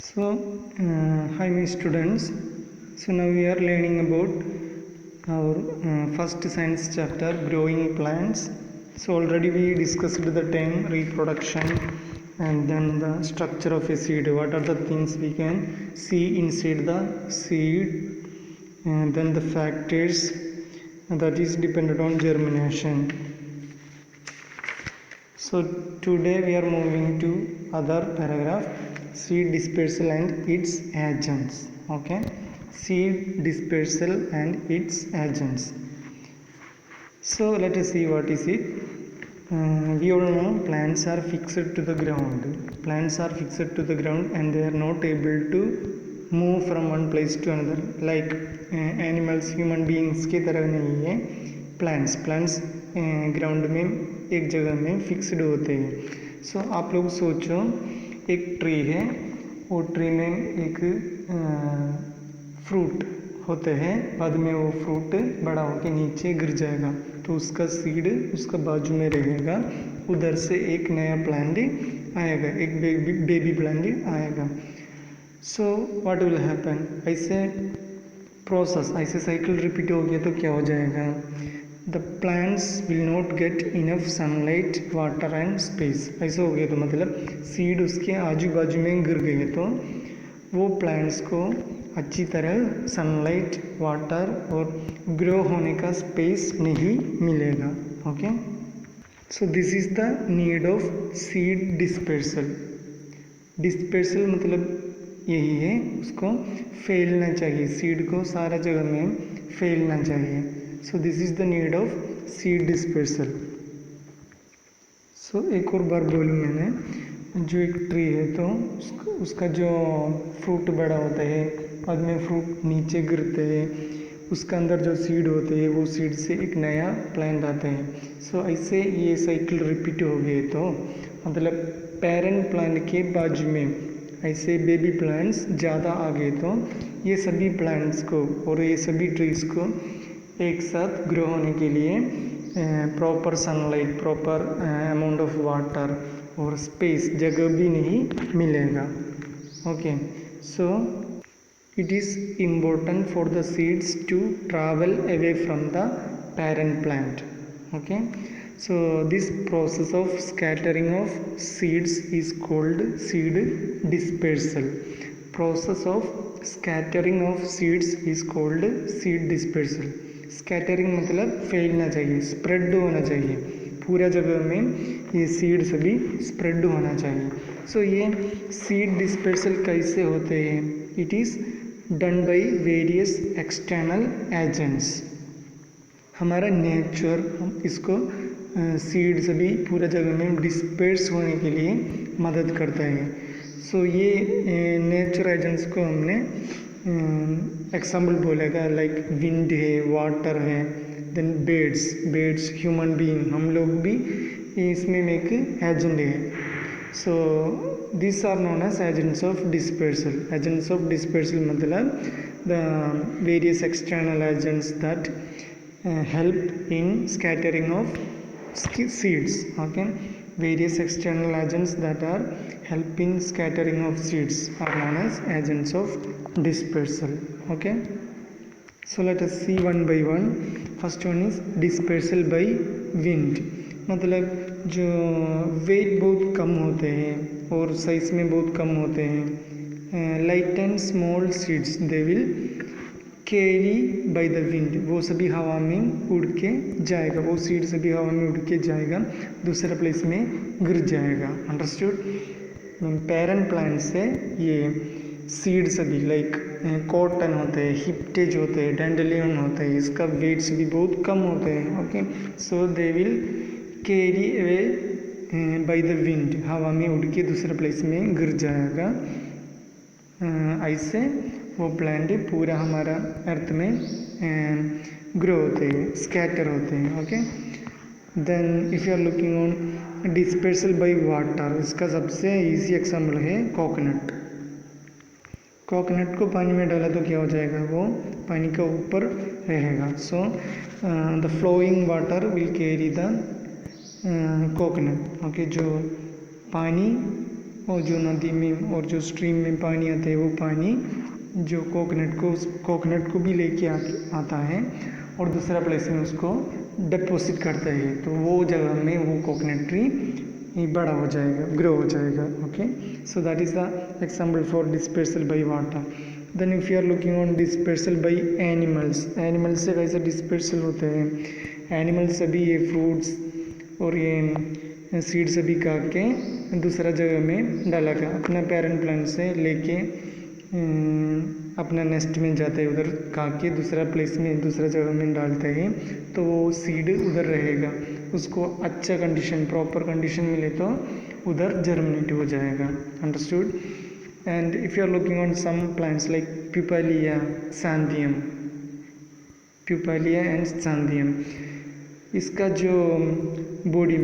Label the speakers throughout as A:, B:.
A: So, hi my students. So now we are learning about our first science chapter, growing plants. So already we discussed the term reproduction and then the structure of a seed. What are the things we can see inside the seed, and then the factors that is dependent on germination. So today we are moving to other paragraph, seed dispersal and its agents. Okay, seed dispersal and its agents. So let us see what is it. We all know plants are fixed to the ground. Plants are fixed to the ground and they are not able to move from one place to another. Like animals, human beings की तरह नहीं है. Plants ground में एक जगह में fixed होते हैं. सो आप लोग सोचो एक ट्री है, वो ट्री में एक फ्रूट होते हैं, बाद में वो फ्रूट बड़ा होकर नीचे गिर जाएगा तो उसका सीड उसका बाजू में रहेगा, उधर से एक नया प्लांट आएगा, एक बेबी प्लांट आएगा. सो व्हाट विल हैपन, ऐसे प्रोसेस, ऐसे साइकिल रिपीट हो गया तो क्या हो जाएगा. The plants will not get enough sunlight, water and space. ऐसा हो गया तो मतलब सीड उसके आजू बाजू में गिर गए तो वो प्लांट्स को अच्छी तरह सनलाइट, वाटर और ग्रो होने का स्पेस नहीं मिलेगा. Okay, so this is the need of seed dispersal. Dispersal मतलब यही है, उसको फैलना चाहिए, सीड को सारा जगह में फैलना चाहिए. So this is the need of seed dispersal. सो एक और बार बोलूँ मैंने, जो एक ट्री है तो उसका जो फ्रूट बड़ा होता है, बाद में फ्रूट नीचे गिरते हैं, उसका अंदर जो सीड होते हैं वो सीड से एक नया प्लांट आता है. सो ऐसे ये साइकिल रिपीट हो गए तो मतलब पेरेंट प्लांट के बाजू में ऐसे बेबी प्लांट्स ज़्यादा आ गए तो ये सभी प्लांट्स को और ये सभी ट्रीज को एक साथ ग्रो होने के लिए proper sunlight, proper amount of water और स्पेस, जगह भी नहीं मिलेगा. Okay, so it is important for the seeds to travel away from the parent plant. Okay, so this process of scattering of seeds is called seed dispersal. Process of scattering of seeds is called seed dispersal. Scattering मतलब फैलना चाहिए, spread होना चाहिए, पूरा जगह में ये seed सभी स्प्रेड होना चाहिए. सो ये सीड डिस्पर्सल कैसे होते हैं? It is done by various external agents. हमारा नेचर हम इसको सीड सभी पूरा जगह में डिस्पर्स होने के लिए मदद करता है. सो ये नेचर एजेंट्स को हमने एग्जाम्पल बोलेगा, लाइक विंड है, वाटर है, देन बेड्स, ह्यूमन बीइंग, हम लोग भी इसमें एक एजेंट है. So these are known as agents of dispersal. Agents of dispersal मतलब the various external agents that help in scattering of seeds. Okay, various external agents that are help in scattering of seeds are known as agents of dispersal. Okay, so let us see one by one. First one is dispersal by wind. मतलब जो wait बहुत कम होते हैं और size में बहुत कम होते हैं, light and small seeds they will carry by the wind. वो सभी हवा में उड़ के जाएगा, वो सीड सभी हवा में उड़ के जाएगा, दूसरे प्लेस में गिर जाएगा. अंडरस्टूड. पेरेंट प्लांट से ये सीड सभी लाइक कॉटन होते हैं, हिप्टेज होते हैं, डैंडेलियन होते हैं, इसका वेट्स भी बहुत कम होते हैं. Okay, so they will carry away by the wind, हवा में उड़ के दूसरे प्लेस में गिर जाएगा. ऐसे वो प्लांट पूरा हमारा अर्थ में ग्रो होते हैं, स्कैटर होते हैं. Okay, then if you are looking on dispersal by water, इसका सबसे इजी एग्जाम्पल है कोकोनट. कोकोनट को पानी में डाला तो क्या हो जाएगा, वो पानी के ऊपर रहेगा. So the flowing water will carry the coconut. Okay, जो पानी और जो नदी में और जो स्ट्रीम में पानी आता है वो पानी जो कोकोनट को भी लेके आता है और दूसरा प्लेस में उसको डिपॉजिट करता है, तो वो जगह में वो कोकोनट ट्री बड़ा हो जाएगा, ग्रो हो जाएगा. Okay, so that is the example for dispersal by water. Then if you are looking on dispersal by animals से कैसे डिस्पर्सल होते हैं. एनिमल्स सभी ये फ्रूट्स और ये सीड्स सभी खा के दूसरा जगह में डाला का अपना पेरेंट प्लांट से लेके अपना नेस्ट में जाते हैं, उधर खा के दूसरा प्लेस में दूसरा जगह में डालते हैं, तो वो सीड उधर रहेगा. उसको अच्छा कंडीशन प्रॉपर कंडीशन मिले तो उधर जर्मिनेट हो जाएगा. Understood. And if you are looking on some plants like Pupalia and Xanthium, इसका जो बॉडी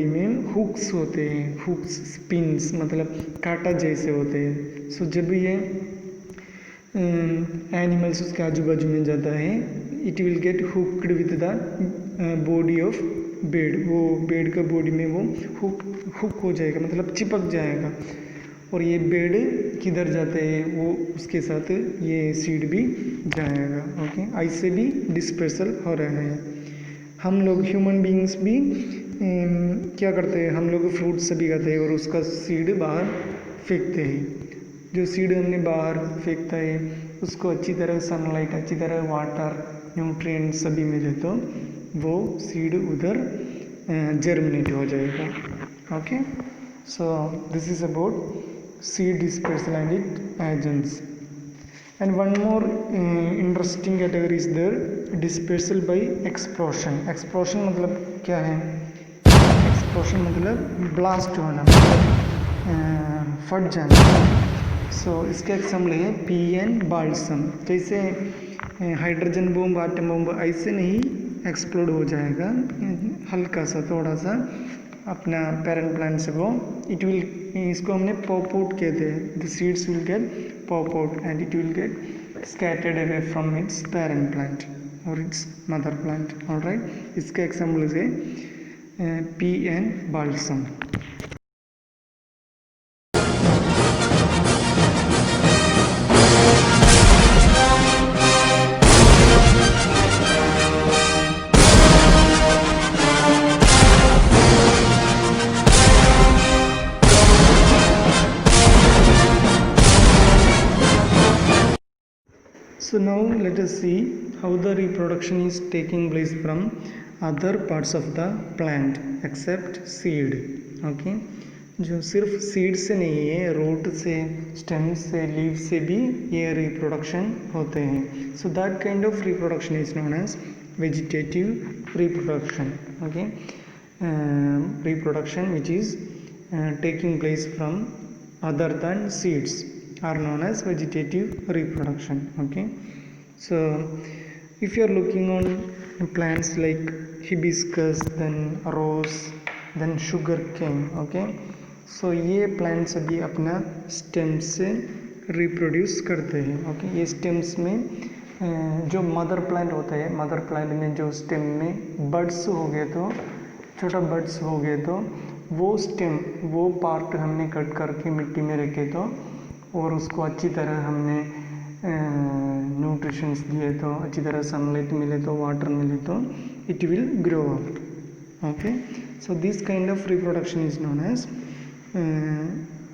A: में हुक्स होते हैं, हुक्स स्पिन्स मतलब कांटा जैसे होते हैं. सो जब ये एनिमल्स उसके आजू बाजू में जाता है, it will get hooked with the body of bed. वो बेड का बॉडी में वो हुक हो जाएगा, मतलब चिपक जाएगा. और ये बेड किधर जाते हैं वो उसके साथ ये सीड भी जाएगा. ओके, ऐसे भी डिस्पर्सल हो रहा है. हम लोग ह्यूमन बीइंग्स भी क्या करते हैं, हम लोग फ्रूट सभी खाते हैं और उसका सीड बाहर फेंकते हैं. जो सीड हमने बाहर फेंकता है उसको अच्छी तरह सनलाइट, अच्छी तरह वाटर, न्यूट्रिएंट सभी मिले तो वो सीड उधर जर्मिनेट हो जाएगा. Okay, so this is about seed dispersal and its agents. And one more interesting category is there, dispersal by explosion. Explosion मतलब क्या है. explosion मतलब ब्लास्ट होना, मतलब फट जाना. सो इसका एग्जाम्पल है पीएन बाल्सम. जैसे हाइड्रोजन बम, एटम बम ऐसे नहीं एक्सप्लोड हो जाएगा, हल्का सा थोड़ा सा अपना पेरेंट प्लांट से वो इट विल, इसको हमने पॉप आउट कहते हैं. The seeds will get pop out and it will get scattered away from its parent plant और इट्स मदर प्लांट. ऑलराइट, इसका एग्जाम्पल है PN balsam. So now let us see how the reproduction is taking place from other parts of the plant except seed. Okay, जो सिर्फ seed से नहीं है, root से, stem से, लीव से भी ये रिप्रोडक्शन होते हैं. So that kind of reproduction is known as vegetative reproduction. Okay, reproduction which is taking place from other than seeds are known as vegetative reproduction. Okay, so if you are looking on plants like hibiscus, then rose, then sugar cane. Okay, so ये plants अभी अपना stem से reproduce करते हैं. Okay, ये stems में जो mother plant होता है, मदर प्लांट में जो स्टेम में बड्स हो गए तो छोटा बड्स हो गए तो वो स्टेम, वो पार्ट हमने कट करके मिट्टी में रखे तो और उसको अच्छी तरह हमने न्यूट्रिशंस दिए तो, अच्छी तरह सनलाइट मिले तो, वाटर मिले तो it will grow up. Okay, so this kind of reproduction is known as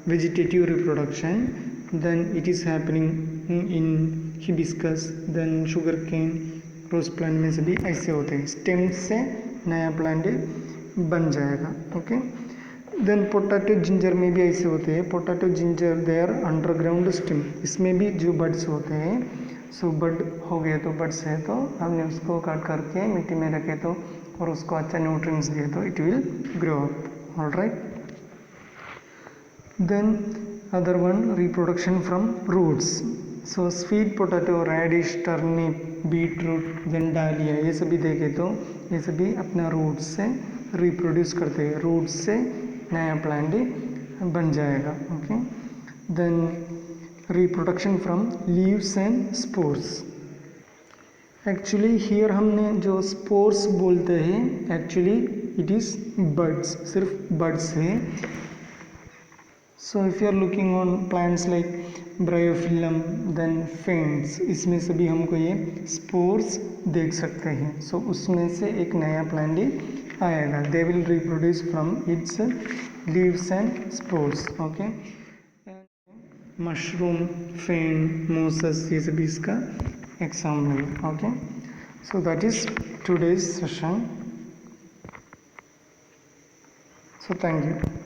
A: vegetative reproduction. Then it is happening in hibiscus, then sugarcane, rose plant में सभी ऐसे होते हैं. स्टेम से नया प्लांट बन जाएगा. ओके, देन पोटैटो जिंजर में भी ऐसे होते हैं. Potato ginger they are underground stem, इसमें भी जो बड्स होते हैं, सो बड हो गए तो बड्स है तो हमने उसको काट करके मिट्टी में रखे तो और उसको अच्छा न्यूट्रिएंट्स दिए तो it will grow up. Alright, then other one reproduction from roots. So sweet potato, radish, turnip, beetroot, then dahlia, ये सभी देखे तो ये सभी अपना रूट्स से रिप्रोड्यूस करते हैं. रूट्स से नया प्लांट बन जाएगा. Okay, then reproduction from leaves and spores. Actually here हमने जो स्पोर्स बोलते हैं, एक्चुअली इट इज़ बड्स, सिर्फ बड्स है. So if you are looking on plants like bryophyllum then ferns, इसमें से भी हमको ये स्पोर्स देख सकते हैं. सो उसमें से एक नया प्लांट ही आएगा. They will reproduce from its leaves and spores. Okay, mushroom, fern, mosses, ये सभी इसका example. Okay, so that is today's session. So thank you.